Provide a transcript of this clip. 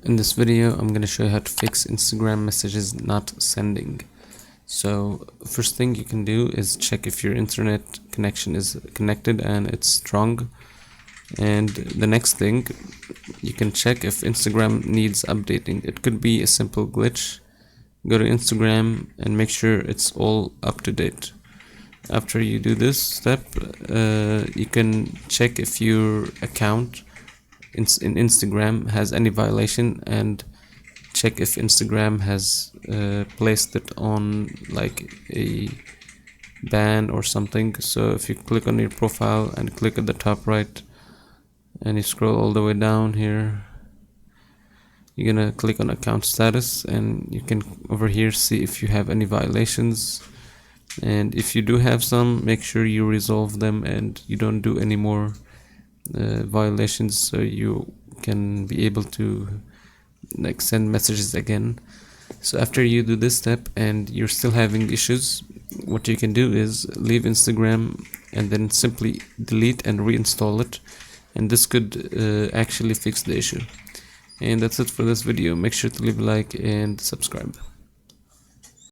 In this video, I'm going to show you how to fix Instagram messages not sending. So first thing you can do is check if your internet connection is connected and it's strong. And the next thing, you can check if Instagram needs updating. It could be a simple glitch. Go to Instagram and make sure it's all up to date. After you do this step, you can check if your account in Instagram has any violation and check if Instagram has placed it on like a ban or something. So if you click on your profile and click at the top right and you scroll all the way down here, you're gonna click on account status and you can over here see if you have any violations. And if you do have some, make sure you resolve them and you don't do any more violations, so you can be able to like send messages again. So after you do this step and you're still having issues, what you can do is leave Instagram and then simply delete and reinstall it, and this could actually fix the issue. And that's it for this video. Make sure to leave a like and subscribe.